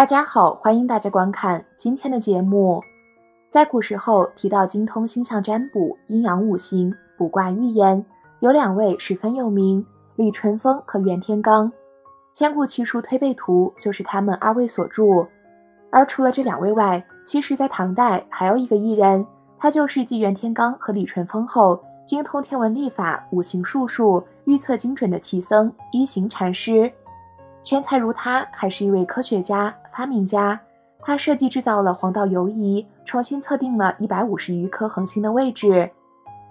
大家好，欢迎大家观看今天的节目。在古时候提到精通星象占卜、阴阳五行、卜卦预言，有两位十分有名，李淳风和袁天罡。千古奇书《推背图》就是他们二位所著。而除了这两位外，其实在唐代还有一个艺人，他就是继袁天罡和李淳风后，精通天文历法、五行术数、预测精准的奇僧一行禅师。全才如他，还是一位科学家、发明家。他设计制造了黄道游移，重新测定了150余颗恒星的位置。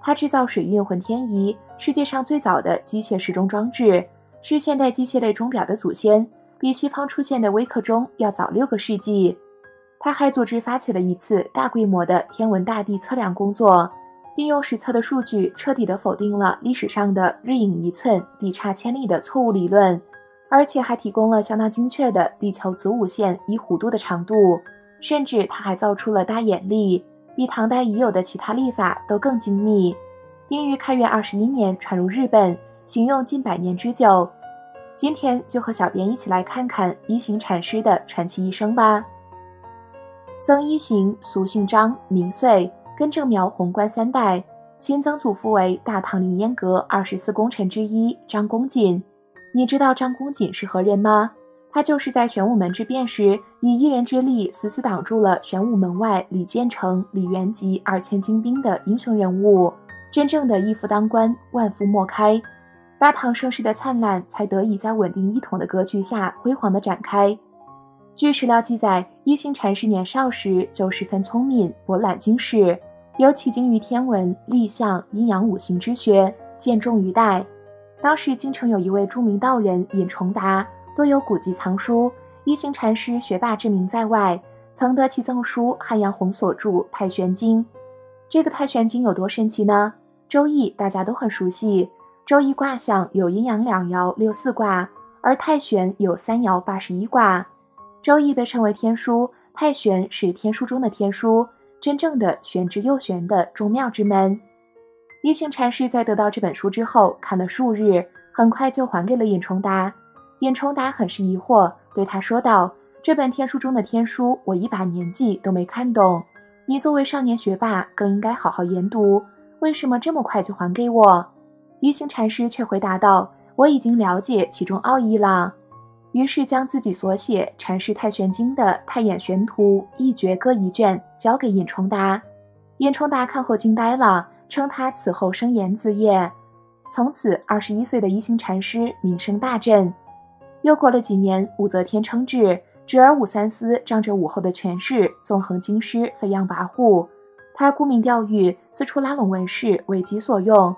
他制造水运浑天仪，世界上最早的机械时钟装置，是现代机械类钟表的祖先，比西方出现的微刻钟要早6个世纪。他还组织发起了一次大规模的天文大地测量工作，并用实测的数据彻底地否定了历史上的日影1寸地差千里的错误理论。而且还提供了相当精确的地球子午线一弧度的长度，甚至他还造出了大眼历，比唐代已有的其他历法都更精密，并于开元21年传入日本，行用近100年之久。今天就和小编一起来看看一行禅师的传奇一生吧。僧一行，俗姓张，名遂，根正苗红观3代，亲曾祖父为大唐凌烟阁24功臣之一张公瑾。你知道张公瑾是何人吗？他就是在玄武门之变时，以一人之力死死挡住了玄武门外李建成、李元吉2000精兵的英雄人物，真正的一夫当关，万夫莫开。大唐盛世的灿烂才得以在稳定一统的格局下辉煌地展开。据史料记载，一行禅师年少时就十分聪明，博览经史，尤其精于天文、历象、阴阳五行之学，见重于代。当时京城有一位著名道人尹崇达，多有古籍藏书，一行禅师学霸之名在外，曾得其赠书汉阳洪所著《太玄经》。这个《太玄经》有多神奇呢？周易大家都很熟悉，周易卦象有阴阳2爻64卦，而太玄有3爻81卦。周易被称为天书，太玄是天书中的天书，真正的玄之又玄的众妙之门。一行禅师在得到这本书之后，看了数日，很快就还给了尹崇达。尹崇达很是疑惑，对他说道：“这本天书中的天书，我一把年纪都没看懂。你作为少年学霸，更应该好好研读，为什么这么快就还给我？”一行禅师却回答道：“我已经了解其中奥义了。”于是将自己所写《禅师太玄经》的太眼玄图、一诀各一卷交给尹崇达。尹崇达看后惊呆了，称他此后生颜子也。从此21岁的一行禅师名声大振。又过了几年，武则天称制，侄儿武三思仗着武后的权势，纵横京师，飞扬跋扈。他沽名钓誉，四处拉拢文士为己所用。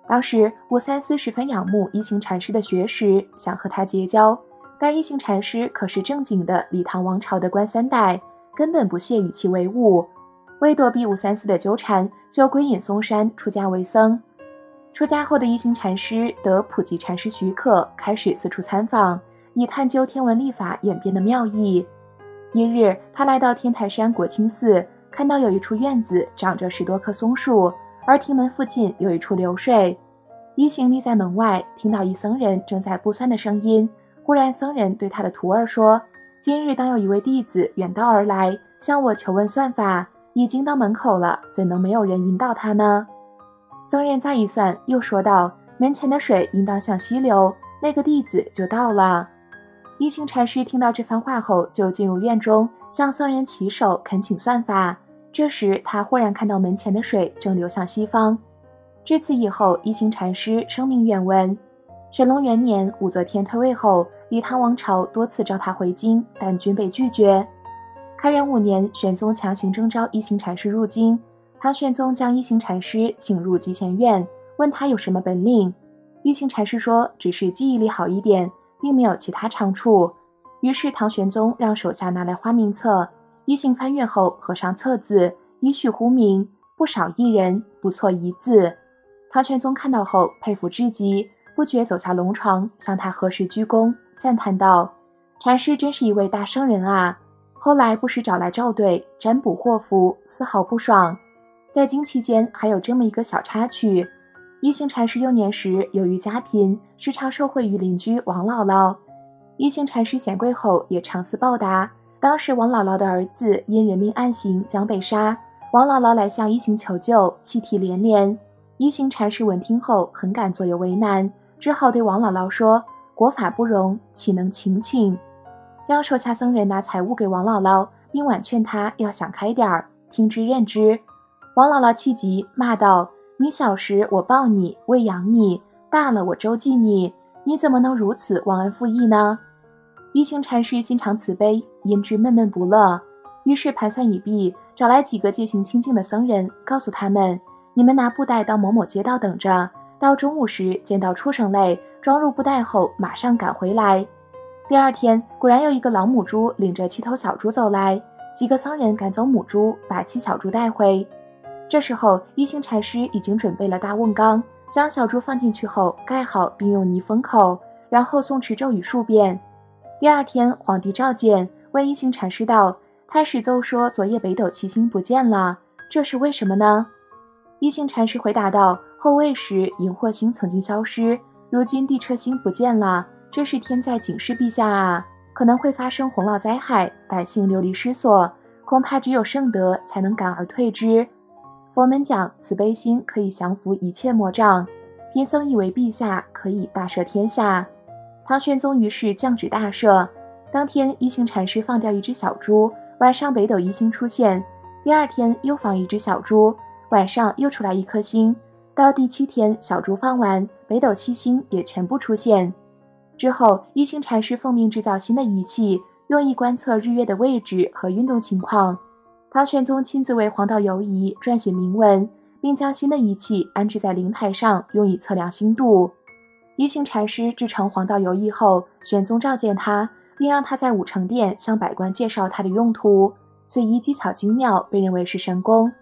当时武三思十分仰慕一行禅师的学识，想和他结交，但一行禅师可是正经的李唐王朝的官3代，根本不屑与其为伍。为躲避武三思的纠缠，就归隐嵩山出家为僧。出家后的一行禅师得普济禅师许可，开始四处参访，以探究天文历法演变的妙意。一日，他来到天台山国清寺，看到有一处院子长着10多棵松树，而庭门附近有一处流水。一行立在门外，听到一僧人正在卜算的声音。忽然僧人对他的徒儿说：“今日当有一位弟子远道而来，向我求问算法，已经到门口了，怎能没有人引导他呢？”僧人再一算，又说道：“门前的水应当向西流，那个弟子就到了。”一行禅师听到这番话后，就进入院中，向僧人起手恳请算法。这时他忽然看到门前的水正流向西方。至此以后，一行禅师声名远闻。神龙元年，武则天退位后，李唐王朝多次召他回京，但均被拒绝。开元5年，玄宗强行征召一行禅师入京。唐玄宗将一行禅师请入集贤院，问他有什么本领。一行禅师说只是记忆力好一点，并没有其他长处。于是唐玄宗让手下拿来花名册，一行翻阅后合上册子，依序呼名，不少一人，不错一字。唐玄宗看到后佩服至极，不觉走下龙床，向他合十鞠躬，赞叹道：“禅师真是一位大圣人啊！”后来不时找来校对，占卜祸福，丝毫不爽。在京期间还有这么一个小插曲：一行禅师幼年时由于家贫，时常受贿于邻居王姥姥。一行禅师显贵后也常思报答，当时王姥姥的儿子因人命案刑将被杀，王姥姥来向一行求救，泣涕连连。一行禅师闻听后很感左右为难，只好对王姥姥说：“国法不容，岂能请请？”让手下僧人拿财物给王姥姥，并婉劝她要想开点儿，听之任之。王姥姥气急，骂道：“你小时我抱你，喂养你，大了我周济你，你怎么能如此忘恩负义呢？”一行禅师心肠慈悲，因之闷闷不乐，于是盘算已毕，找来几个戒行清净的僧人，告诉他们：“你们拿布袋到某某街道等着，到中午时见到畜生类，装入布袋后马上赶回来。”第二天，果然有一个老母猪领着7头小猪走来，几个僧人赶走母猪，把7小猪带回。这时候，一行禅师已经准备了大瓮缸，将小猪放进去后盖好，并用泥封口，然后诵持咒语数遍。第二天，皇帝召见，问一行禅师道：“太史奏说昨夜北斗七星不见了，这是为什么呢？”一行禅师回答道：“后魏时荧惑星曾经消失，如今地车星不见了，这是天在警示陛下啊，可能会发生洪涝灾害，百姓流离失所，恐怕只有圣德才能赶而退之。佛门讲慈悲心可以降服一切魔障，贫僧以为陛下可以大赦天下。”唐玄宗于是降旨大赦。当天，一行禅师放掉一只小猪，晚上北斗一星出现。第二天又放一只小猪，晚上又出来一颗星。到第7天，小猪放完，北斗7星也全部出现。之后，一行禅师奉命制造新的仪器，用以观测日月的位置和运动情况。唐玄宗亲自为黄道游仪撰写铭文，并将新的仪器安置在灵台上，用以测量星度。一行禅师制成黄道游仪后，玄宗召见他，并让他在武成殿向百官介绍它的用途。此仪技巧精妙，被认为是神功。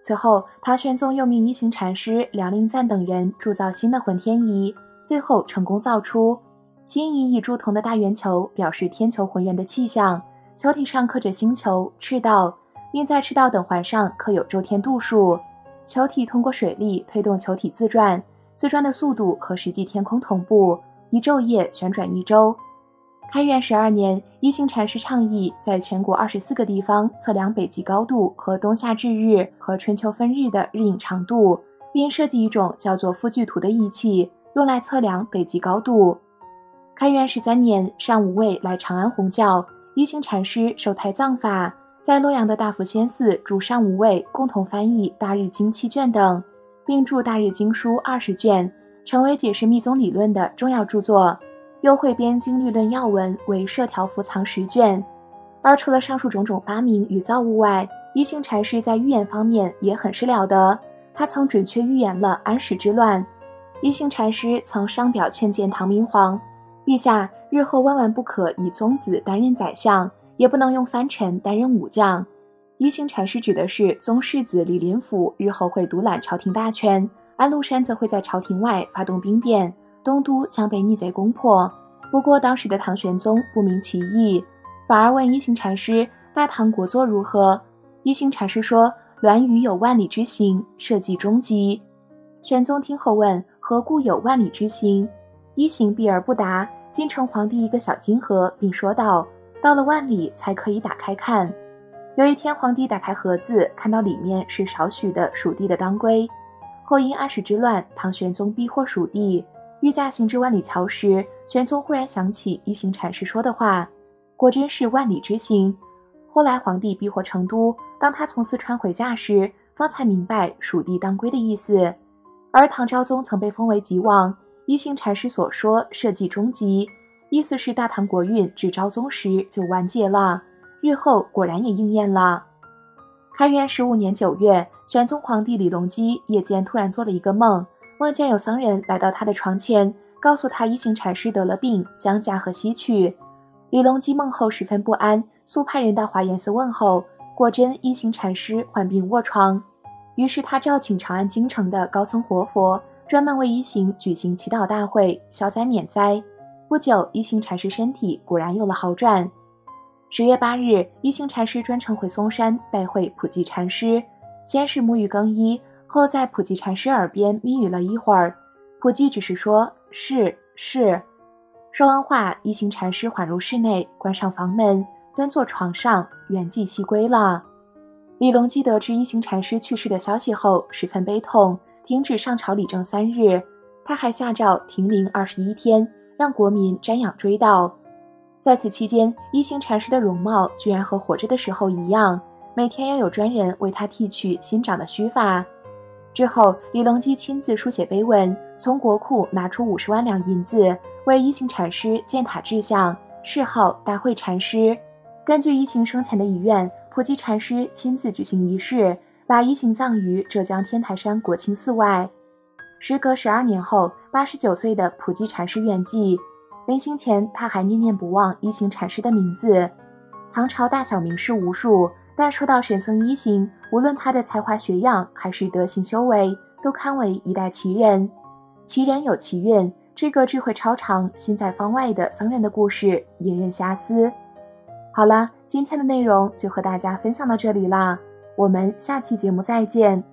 此后，唐玄宗又命一行禅师、梁令赞等人铸造新的浑天仪，最后成功造出。新仪以铸铜的大圆球表示天球浑圆的气象，球体上刻着星球、赤道，并在赤道等环上刻有周天度数。球体通过水力推动球体自转，自转的速度和实际天空同步，一昼夜旋转一周。开元12年，一行禅师倡议在全国24个地方测量北极高度和冬夏至日和春秋分日的日影长度，并设计一种叫做复距图的仪器，用来测量北极高度。开元13年，上无畏来长安弘教，一行禅师受胎藏法，在洛阳的大福仙寺助上无畏共同翻译《大日经》7卷等，并著《大日经书》20卷，成为解释密宗理论的重要著作。又汇编经律论要闻为摄条幅藏10卷。而除了上述种种发明与造物外，一行禅师在预言方面也很是了得。他曾准确预言了安史之乱。一行禅师曾上表劝谏唐明皇：“陛下，日后万万不可以宗子担任宰相，也不能用藩臣担任武将。”一行禅师指的是宗室子李林甫日后会独揽朝廷大权，安禄山则会在朝廷外发动兵变，东都将被逆贼攻破。不过当时的唐玄宗不明其意，反而问一行禅师：“大唐国祚如何？”一行禅师说：“栾舆有万里之行，社稷终极。”玄宗听后问：“何故有万里之行？”一行避而不答，进呈皇帝一个小金盒，并说道：“到了万里才可以打开看。”有一天，皇帝打开盒子，看到里面是少许的蜀地的当归。后因安史之乱，唐玄宗逼迫蜀地，御驾行至万里桥时，玄宗忽然想起一行禅师说的话，果真是万里之行。后来皇帝逼迫成都，当他从四川回家时，方才明白蜀地当归的意思。而唐昭宗曾被封为吉王，一行禅师所说社稷终极，意思是大唐国运至昭宗时就完结了，日后果然也应验了。开元15年9月，玄宗皇帝李隆基夜间突然做了一个梦，梦见有僧人来到他的床前，告诉他一行禅师得了病，将驾鹤西去。李隆基梦后十分不安，速派人到华严寺问候，果真一行禅师患病卧床。于是他召请长安京城的高僧活佛，专门为一行举行祈祷大会，消灾免灾。不久，一行禅师身体果然有了好转。10月8日，一行禅师专程回嵩山拜会普济禅师，先是沐浴更衣，后在普济禅师耳边密语了一会儿，普济只是说是。说完话，一行禅师缓入室内，关上房门，端坐床上，圆寂西归了。李隆基得知一行禅师去世的消息后，十分悲痛，停止上朝理政3日。他还下诏停灵21天，让国民瞻仰追悼。在此期间，一行禅师的容貌居然和活着的时候一样，每天要有专人为他剃去新长的须发。之后，李隆基亲自书写碑文，从国库拿出50万两银子，为一行禅师建塔制像，谥号大慧禅师。根据一行生前的遗愿，普济禅师亲自举行仪式，把一行葬于浙江天台山国清寺外。时隔12年后，89岁的普济禅师圆寂，临行前他还念念不忘一行禅师的名字。唐朝大小名士无数，但说到神僧一行，无论他的才华学养还是德行修为，都堪为一代奇人。奇人有奇运，这个智慧超常、心在方外的僧人的故事引人遐思。好啦，今天的内容就和大家分享到这里啦，我们下期节目再见。